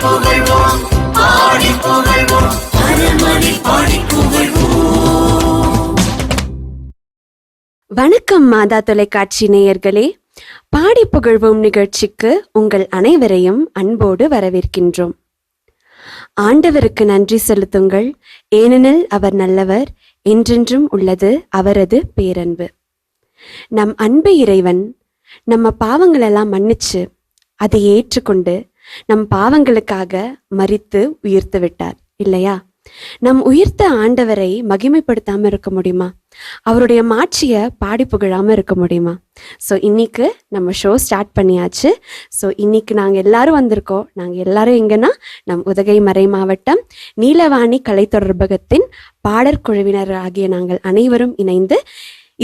புகழ்வோம், பாடி புகழ்வோம், பரமனை பாடி புகழ்வோம். வணக்கம் மாதா தொலைக்காட்சி நேயர்களே, பாடி புகழ்வோம் நிகழ்ச்சிக்கு உங்கள் அனைவரையும் அன்போடு வரவேற்கின்றோம். ஆண்டவருக்கு நன்றி செலுத்துங்கள், ஏனெனில் அவர் நல்லவர், என்றென்றும் உள்ளது அவரது பேரன்பு. நம் அன்பு இறைவன் நம்ம பாவங்களெல்லாம் மன்னிச்சு அதை ஏற்றுக்கொண்டு நம் பாவங்களுக்காக மரித்து உயிர்த்து விட்டார் இல்லையா? நம் உயிர்த்த ஆண்டவரை மகிமைப்படுத்தாம இருக்க முடியுமா? அவருடைய மாட்சியை பாடி புகழாம இருக்க முடியுமா? ஸோ இன்னைக்கு நம்ம ஷோ ஸ்டார்ட் பண்ணியாச்சு. ஸோ இன்னைக்கு நாங்கள் எல்லாரும் வந்திருக்கோம். நாங்கள் எல்லாரும் எங்கன்னா நம் உதகை மறை மாவட்டம் நீலவாணி கலை தொடர்பகத்தின் பாடற் குழுவினர் ஆகிய நாங்கள் அனைவரும் இணைந்து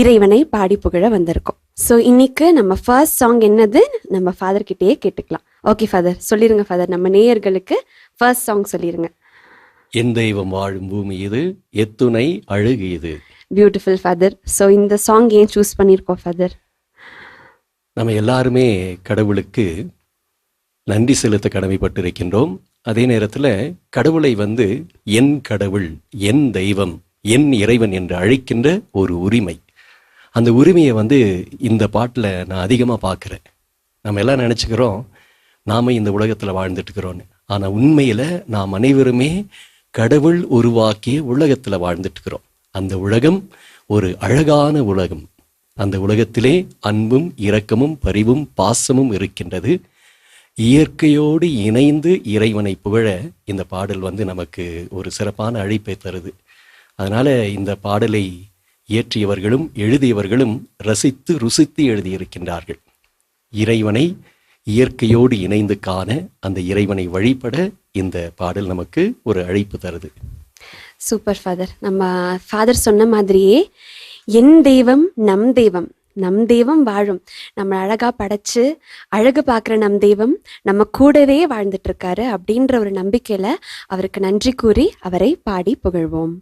இறைவனை பாடி புகழ வந்திருக்கோம். ஸோ இன்னைக்கு நம்ம ஃபர்ஸ்ட் சாங் என்னது நம்ம ஃபாதர் கிட்டேயே கேட்டுக்கலாம். ஓகே ஃபாதர், சொல்லிருங்க ஃபாதர், நம்ம நேயர்களுக்கு ஃபர்ஸ்ட் சாங் சொல்லிருங்க. என் தெய்வம் வாழும் பூமி இது, எத்துணை அழகு இது. Beautiful father. ஸோ இந்த சாங் ஏன் சூஸ் பண்ணியிருக்கோம் ஃபாதர்? நம்ம எல்லாருமே கடவுளுக்கு நன்றி செலுத்த கடமைப்பட்டிருக்கின்றோம். அதே நேரத்தில் கடவுளை என் கடவுள், என் தெய்வம், என் இறைவன் என்று அழைக்கின்ற ஒரு உரிமை. அந்த உரிமையை இந்த பாட்டில் நான் அதிகமாக பார்க்குறேன். நம்ம எல்லாம் நினச்சிக்கிறோம் நாம் இந்த உலகத்தில் வாழ்ந்துட்டுருக்கிறோன்னு. ஆனால் உண்மையில் நாம் அனைவருமே கடவுள் உருவாக்கிய உலகத்தில் வாழ்ந்துட்டுருக்கிறோம். அந்த உலகம் ஒரு அழகான உலகம். அந்த உலகத்திலே அன்பும் இரக்கமும் பரிவும் பாசமும் இருக்கின்றது. இயற்கையோடு இணைந்து இறைவனை புகழ இந்த பாடல் நமக்கு ஒரு சிறப்பான அழைப்பை தருது. அதனால் இந்த பாடலை இயற்றியவர்களும் எழுதியவர்களும் ரசித்து ருசித்து எழுதியிருக்கின்றார்கள். இறைவனை இயற்கையோடு இணைந்து காண, அந்த இறைவனை வழிபட இந்த பாடல் நமக்கு ஒரு அழைப்பு தருது. Super father. நம்ம ஃபாதர் சொன்ன மாதிரியே என் தெய்வம் நம் தெய்வம், நம் தெய்வம் வாழும். நம்ம அழகா படைச்சு அழகு பார்க்குற நம் தெய்வம் நம்ம கூடவே வாழ்ந்துட்டு இருக்காரு அப்படின்ற ஒரு நம்பிக்கையில அவருக்கு நன்றி கூறி அவரை பாடி புகழ்வோம்.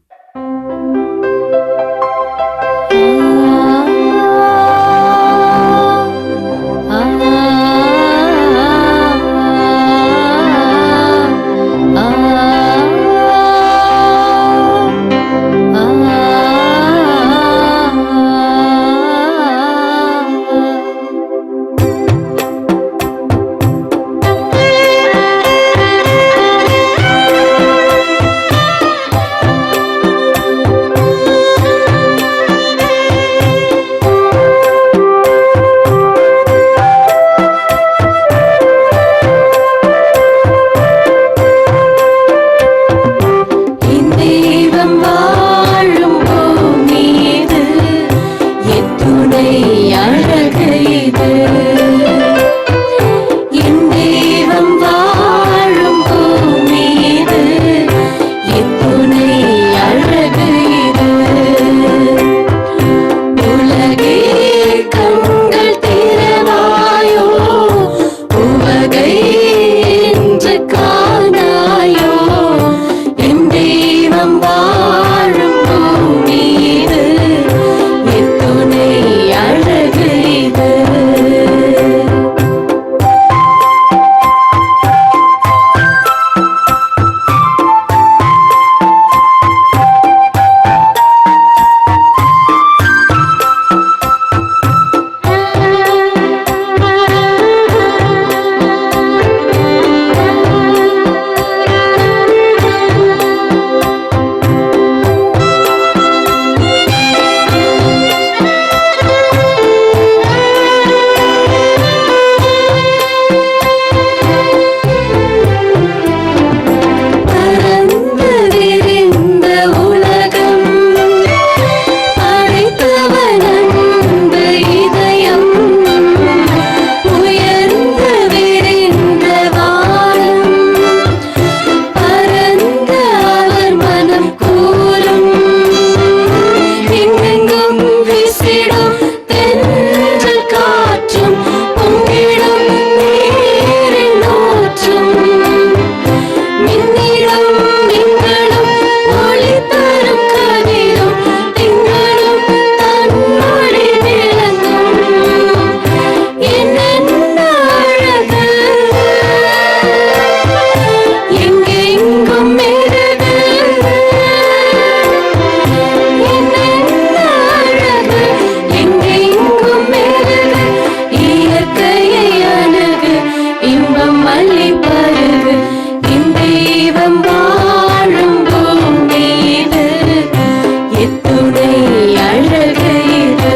மல்லி பருகு என் தெய்வம் வாழும் பூமி இது எத்துணை அழகு இது.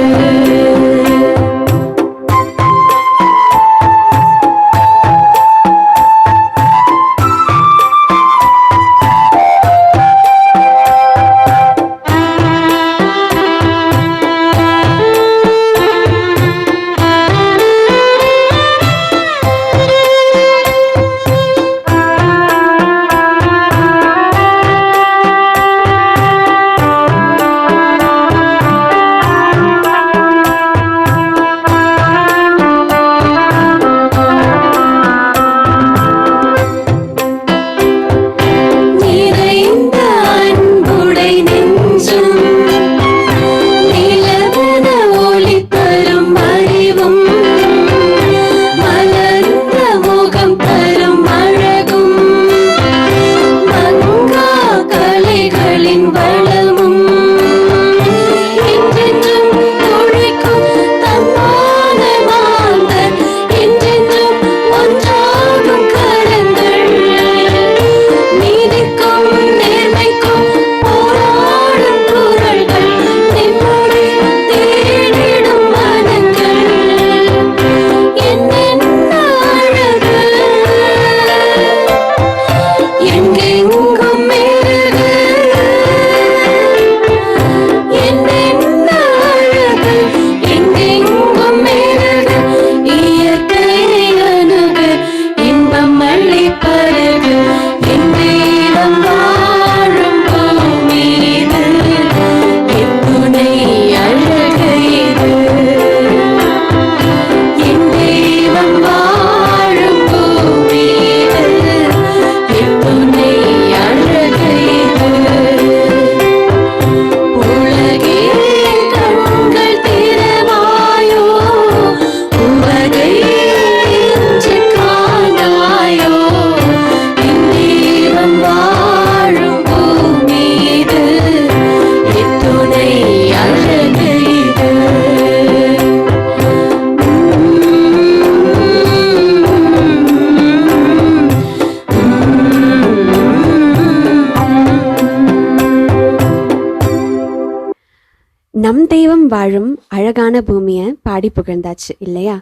நம் தெய்வம் வாழும் அழகான பூமியை பாடி புகழ்ந்தாச்சு இல்லையா?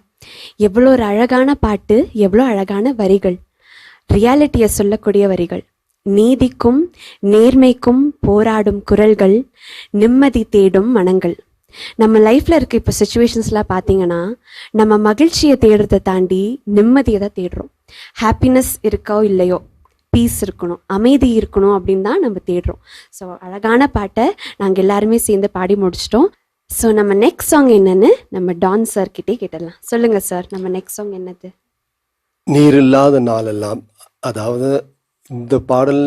எவ்வளோ ஒரு அழகான பாட்டு, எவ்வளோ அழகான வரிகள், ரியாலிட்டியை சொல்லக்கூடிய வரிகள். நீதிக்கும் நேர்மைக்கும் போராடும் குரல்கள், நிம்மதி தேடும் மனங்கள். நம்ம லைஃப்ல இருக்க இப்போ சுச்சுவேஷன்ஸ்லாம் பார்த்தீங்கன்னா நம்ம மகிழ்ச்சியை தேடுறதை தாண்டி நிம்மதியை தான் தேடுறோம். ஹாப்பினஸ் இருக்கோ இல்லையோ, பீஸ் இருக்கணும், அமைதி இருக்கணும் அப்படின்னு தான் நம்ம தேடுறோம். ஸோ அழகான பாட்டை நாங்கள் எல்லாருமே சேர்ந்து பாடி முடிச்சிட்டோம். ஸோ நம்ம நெக்ஸ்ட் சாங் என்னன்னு நம்ம டான் சார் கிட்டே கேட்டலாம். சொல்லுங்க சார், நம்ம நெக்ஸ்ட் சாங் என்னது? நீர் இல்லாத நாளெல்லாம். அதாவது இந்த பாடல்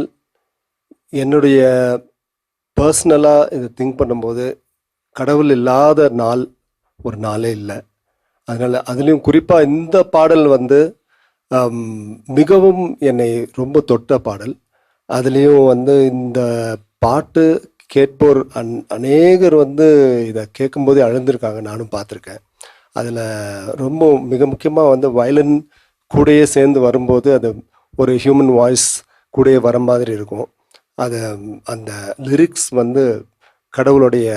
என்னுடைய பர்சனலாக இதை திங்க் பண்ணும்போது கடவுள் இல்லாத நாள் ஒரு நாளே இல்லை. அதனால் அதுலேயும் குறிப்பாக இந்த பாடல் வந்து மிகவும் என்னை ரொம்ப தொட்ட பாடல். அதுலேயும் வந்து இந்த பாட்டு கேட்போர் அநேகர் வந்து இதை கேட்கும்போதே அழுந்திருக்காங்க, நானும் பார்த்துருக்கேன். அதில் ரொம்ப மிக முக்கியமாக வந்து வயலின் கூடயே சேர்ந்து வரும்போது அது ஒரு ஹியூமன் வாய்ஸ் கூடயே வர மாதிரி இருக்கும். அது அந்த லிரிக்ஸ் வந்து கடவுளுடைய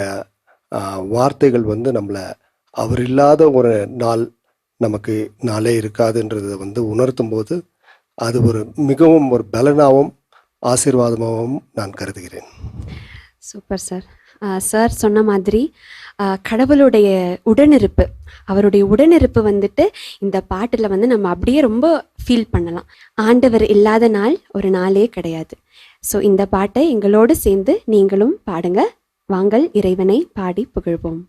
வார்த்தைகள் வந்து நம்மளை அவர் இல்லாத ஒரு நாள் நமக்கு நாளே இருக்காதுன்றதை வந்து உணர்த்தும் போது அது ஒரு மிகவும் ஒரு பலனாகவும் ஆசீர்வாதமாகவும் நான் கருதுகிறேன். Super sir. சார் சொன்ன மாதிரி கடவுளுடைய உடனிருப்பு, அவருடைய உடனிருப்பு வந்துட்டு இந்த பாட்டில் வந்து நம்ம அப்படியே ரொம்ப ஃபீல் பண்ணலாம். ஆண்டவர் இல்லாத நாள் ஒரு நாளே கிடையாது. ஸோ இந்த பாட்டை எங்களோடு சேர்ந்து நீங்களும் பாடுங்க. வாங்கள் இறைவனை பாடி புகழ்வோம்.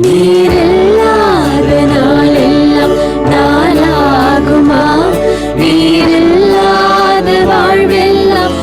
நீரில்லாத நாளெல்லாம் நாளாகுமா? நீரில்லாத வாழ்வெல்லாம்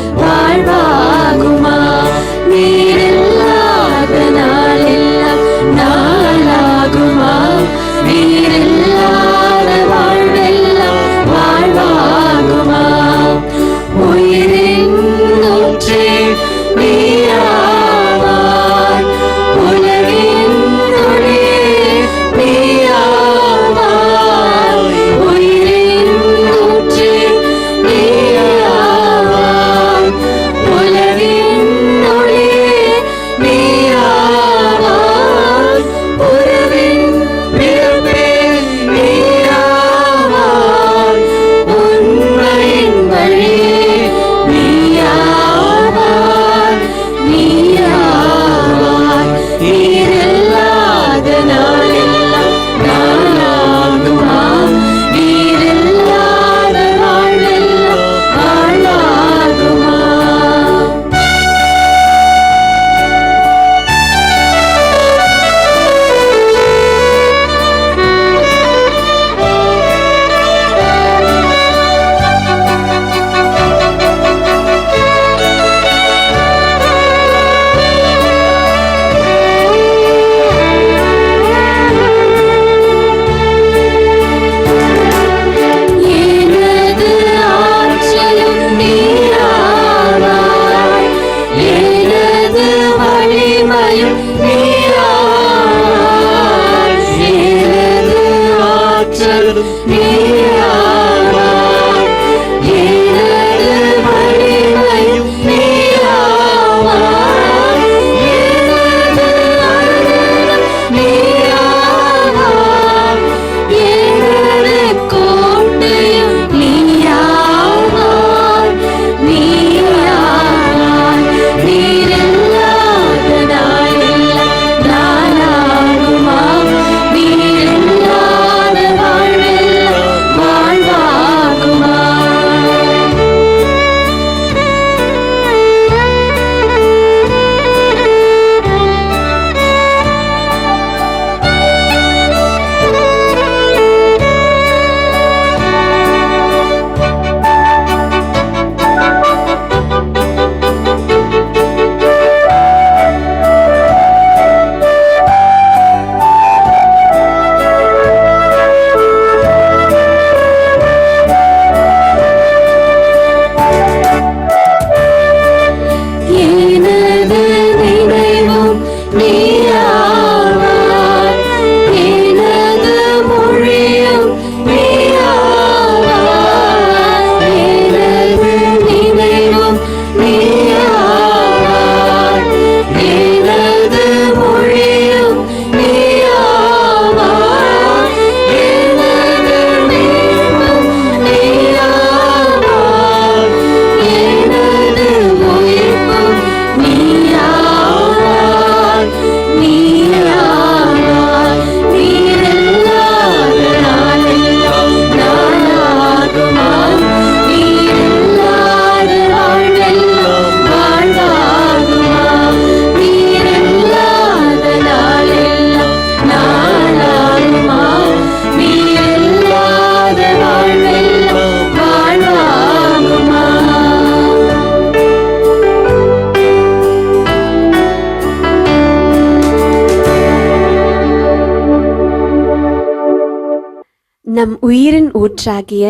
நம் உயிரின் ஊற்றாகிய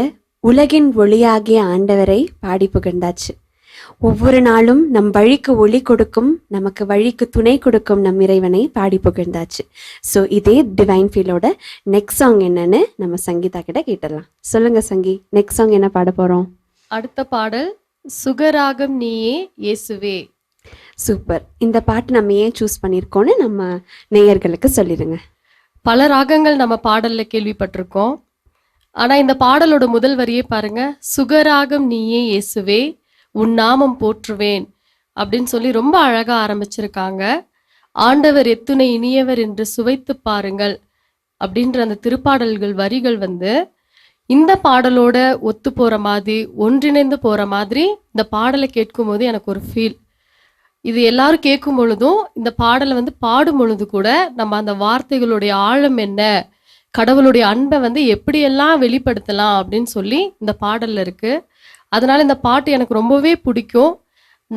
உலகின் ஒளியாகிய ஆண்டவரை பாடி புகழ்ந்தாச்சு. ஒவ்வொரு நாளும் நம் வழிக்கு ஒளி கொடுக்கும், நமக்கு வழிக்கு துணை கொடுக்கும் நம் இறைவனை பாடி புகழ்ந்தாச்சு. ஸோ இதே டிவைன் ஃபீலோட நெக்ஸ்ட் சாங் என்னன்னு நம்ம சங்கீதா கிட்ட கேட்டுடலாம். சொல்லுங்க சங்கி, நெக்ஸ்ட் சாங் என்ன பாட போறோம்? அடுத்த பாடல் சுகராகம் நீயே இயேசுவே. சூப்பர். இந்த பாட்டு நம்ம ஏன் சூஸ் பண்ணியிருக்கோன்னு நம்ம நேயர்களுக்கு சொல்லிடுங்க. பல ராகங்கள் நம்ம பாடல்ல கேள்விப்பட்டிருக்கோம். ஆனா இந்த பாடலோட முதல் வரியே பாருங்க, சுகராகம் நீயே இயேசுவே உன் நாமம் போற்றுவேன் அப்படின்னு சொல்லி ரொம்ப அழகா ஆரம்பிச்சிருக்காங்க. ஆண்டவர் எத்துணை இனியவர் என்று சுவைத்து பாருங்கள் அப்படின்ற அந்த திருப்பாடல்கள் வரிகள் இந்த பாடலோட ஒத்து போற மாதிரி, ஒன்றிணைந்து போற மாதிரி இந்த பாடலை கேட்கும் போது எனக்கு ஒரு ஃபீல். இது எல்லாரும் கேட்கும் பொழுதும் இந்த பாடலை பாடும் பொழுது கூட நம்ம அந்த வார்த்தைகளுடைய ஆழம் என்ன, கடவுளுடைய அன்பை எப்படியெல்லாம் வெளிப்படுத்தலாம் அப்படின்னு சொல்லி இந்த பாடல்ல இருக்கு. அதனால இந்த பாட்டு எனக்கு ரொம்பவே பிடிக்கும்.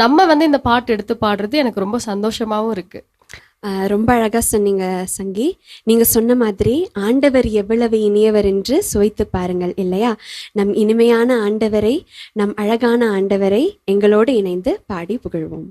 நம்ம இந்த பாட்டு எடுத்து பாடுறது எனக்கு ரொம்ப சந்தோஷமாவும் இருக்கு. ரொம்ப அழகா சொன்னீங்க சங்கி. நீங்க சொன்ன மாதிரி ஆண்டவர் எவ்வளவு இனியவர் என்று சுவைத்து பாருங்கள் இல்லையா? நம் இனிமையான ஆண்டவரை, நம் அழகான ஆண்டவரை எங்களோடு இணைந்து பாடி புகழ்வோம்.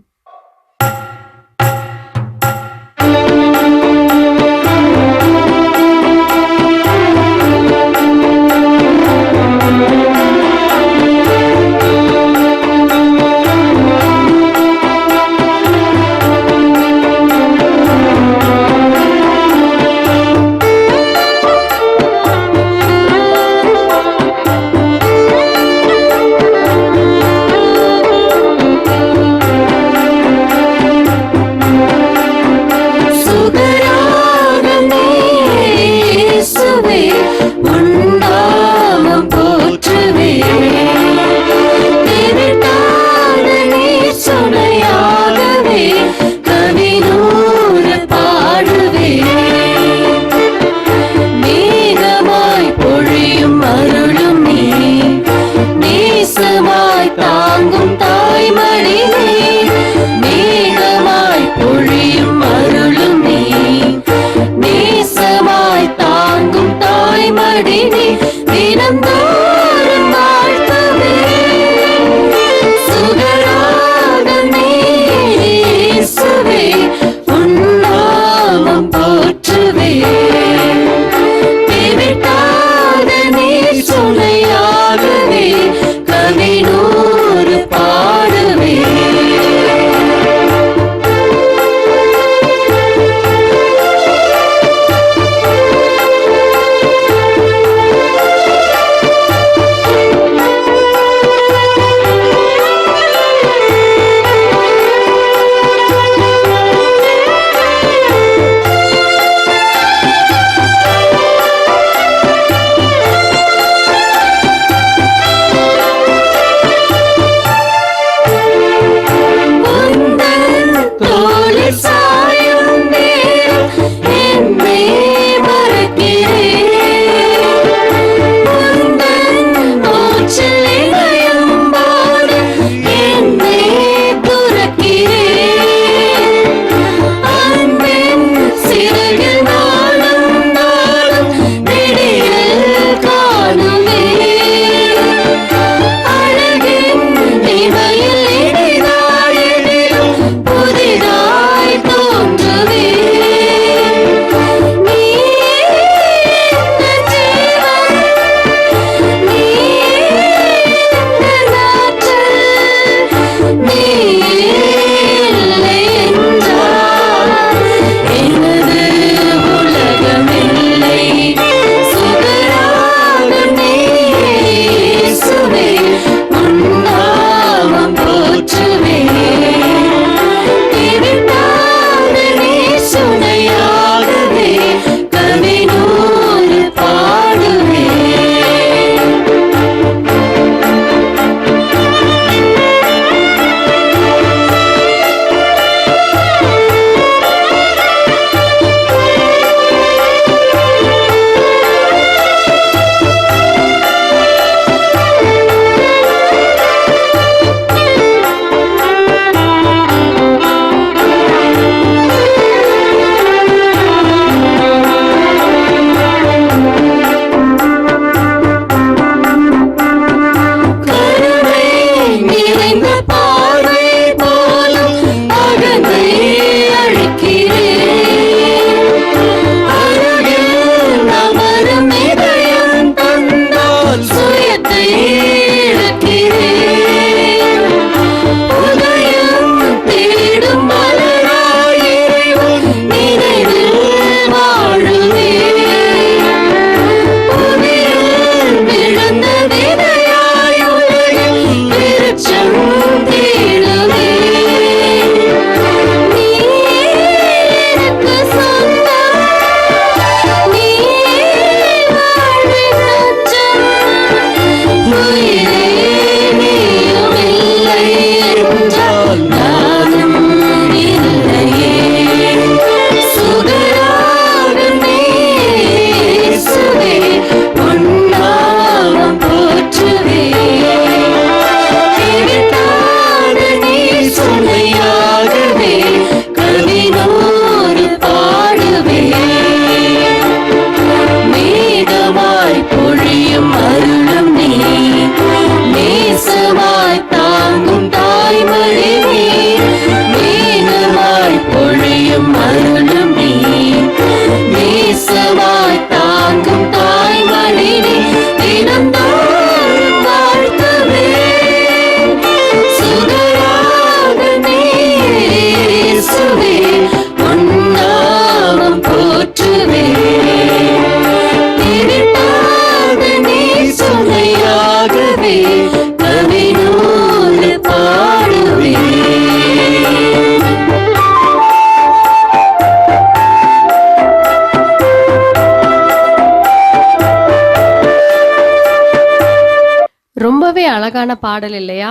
அழகான பாடல் இல்லையா?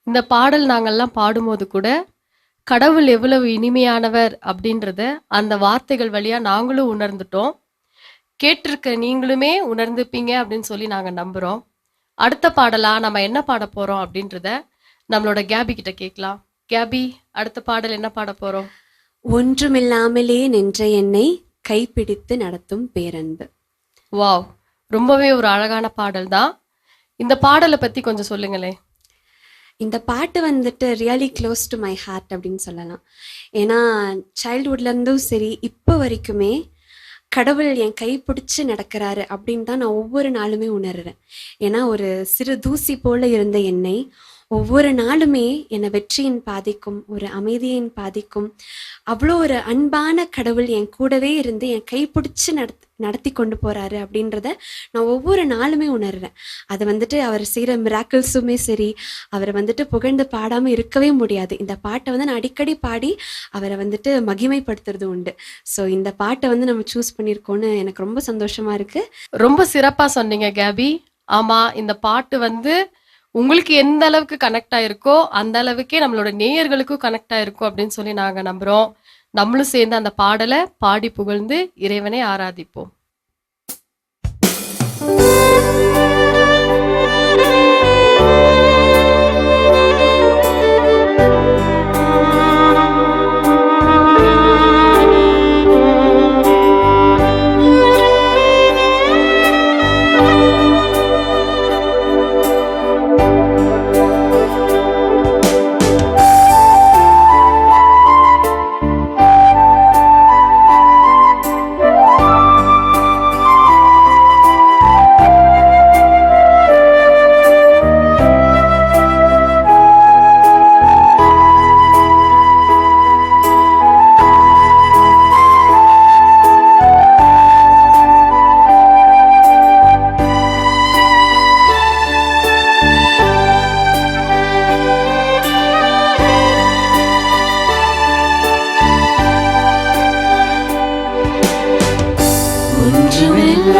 இந்த பாடல் நாங்கள்லாம் பாடும்போது கூட கடவுள் எவ்வளவு இனிமையானவர் அப்படின்றத அந்த வார்த்தைகள் வழியா நாங்களும் உணர்ந்துட்டோம். கேட்டிருக்க நீங்களுமே உணர்ந்துப்பீங்க அப்படின்னு சொல்லி நாங்க நம்புறோம். அடுத்த பாடலா நம்ம என்ன பாட போறோம் அப்படின்றத நம்மளோட கேபி கிட்ட கேட்கலாம். கேபி, அடுத்த பாடல் என்ன பாட போறோம்? ஒன்றுமில்லாமலே நின்ற என்னை கைப்பிடித்து நடத்தும் பேரன்பு. வாவ், ரொம்பவே ஒரு அழகான பாடல் தான். இந்த பாடலை பத்தி கொஞ்சம் சொல்லுங்களேன். இந்த பாட்டு வந்துட்டு really close to my heart அப்படின்னு சொல்லலாம். ஏன்னா சைல்ட்ஹுட்லேருந்தும் சரி இப்போ வரைக்குமே கடவுள் என் கை பிடிச்சி நடக்கிறாரு அப்படின்னு தான் நான் ஒவ்வொரு நாளுமே உணர்றேன். ஏன்னா ஒரு சிறு தூசி போல இருந்த என்னை ஒவ்வொரு நாளுமே என்னை வெற்றியின் பாதைக்கும் ஒரு அமைதியின் பாதைக்கும் அவ்வளோ ஒரு அன்பான கடவுள் என் கூடவே இருந்து என் கை பிடிச்சி நடத்தி கொண்டு போகிறாரு அப்படின்றத நான் ஒவ்வொரு நாளுமே உணர்றேன். அது வந்துட்டு அவர் செய்கிற மிராக்கிள்ஸுமே சரி, அவரை வந்துட்டு புகழ்ந்து பாடாமல் இருக்கவே முடியாது. இந்த பாட்டை வந்து நான் அடிக்கடி பாடி அவரை வந்துட்டு மகிமைப்படுத்துறது உண்டு. ஸோ இந்த பாட்டை வந்து நம்ம சூஸ் பண்ணியிருக்கோன்னு எனக்கு ரொம்ப சந்தோஷமாக இருக்குது. ரொம்ப சிறப்பாக சொன்னீங்க கேபி. ஆமாம், இந்த பாட்டு வந்து உங்களுக்கு எந்த அளவுக்கு கனெக்ட் ஆயிருக்கோ அந்த அளவுக்கே நம்மளோட நேயர்களுக்கும் கனெக்ட் ஆயிருக்கும் அப்படின்னு சொல்லி நாங்கள் நம்புகிறோம். நம்மளும் சேர்ந்து அந்த பாடலை பாடி புகழ்ந்து இறைவனை ஆராதிப்போம்.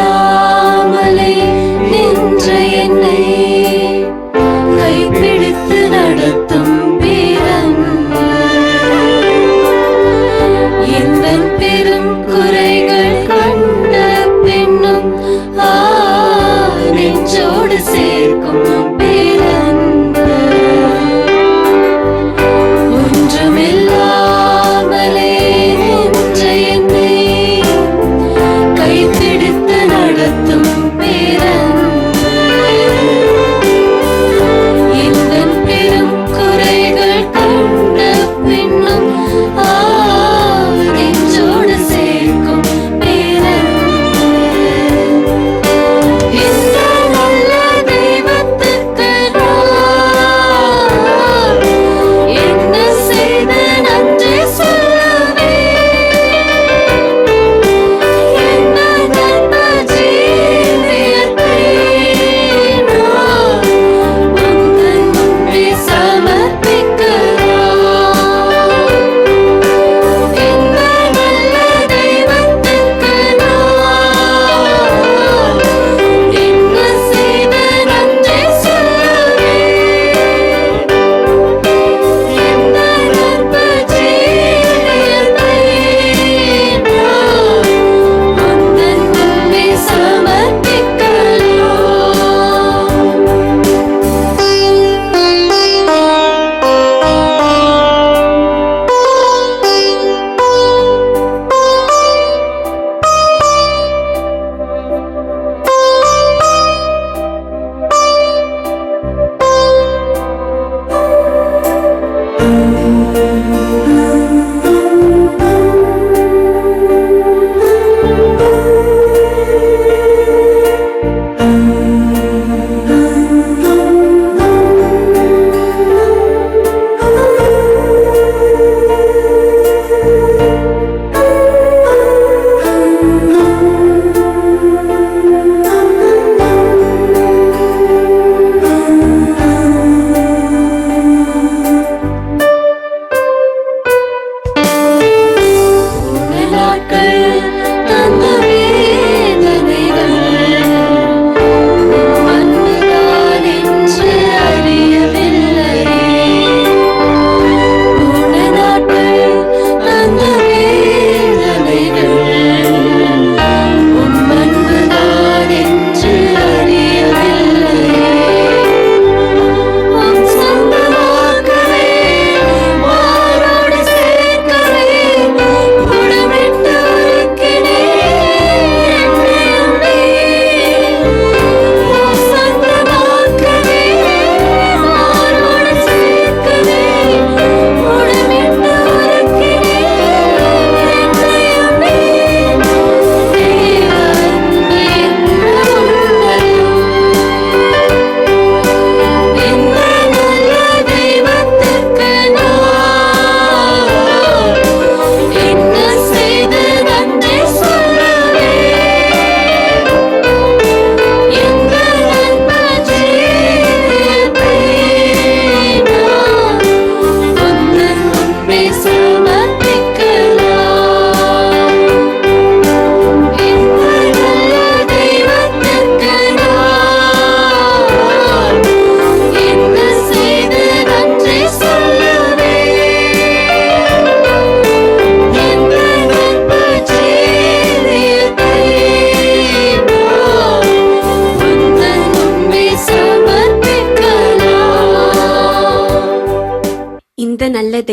ஒன்றுமில்லாமலே நின்ற என்னை கைப்பிடித்து நடத்தும் பேரன்பு, எந்தன் பெரும் குறைகள் கண்ட பின்னும் நெஞ்சோடு சேர்க்கும் பேரன்பு. ஒன்றுமில்லாமலே நின்ற என்னை கைப்பிடித்து நடத்தும்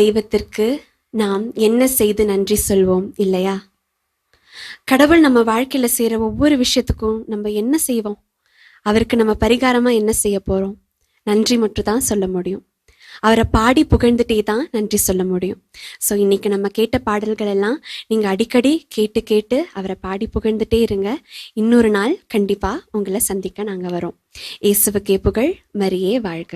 தெய்வத்திற்கு நாம் என்ன செய்து நன்றி சொல்வோம் இல்லையா? கடவுள் நம்ம வாழ்க்கையில செய்யற ஒவ்வொரு விஷயத்துக்கும் நம்ம என்ன செய்வோம்? அவருக்கு நம்ம பரிகாரமா என்ன செய்ய போறோம்? நன்றி மட்டும் தான் சொல்ல முடியும். அவரை பாடி புகழ்ந்துட்டே தான் நன்றி சொல்ல முடியும். ஸோ இன்னைக்கு நம்ம கேட்ட பாடல்கள் எல்லாம் நீங்க அடிக்கடி கேட்டு கேட்டு அவரை பாடி புகழ்ந்துட்டே இருங்க. இன்னொரு நாள் கண்டிப்பா உங்களை சந்திக்க நாங்க வரோம். இயேசுவுக்கே புகழ், மரியே வாழ்க.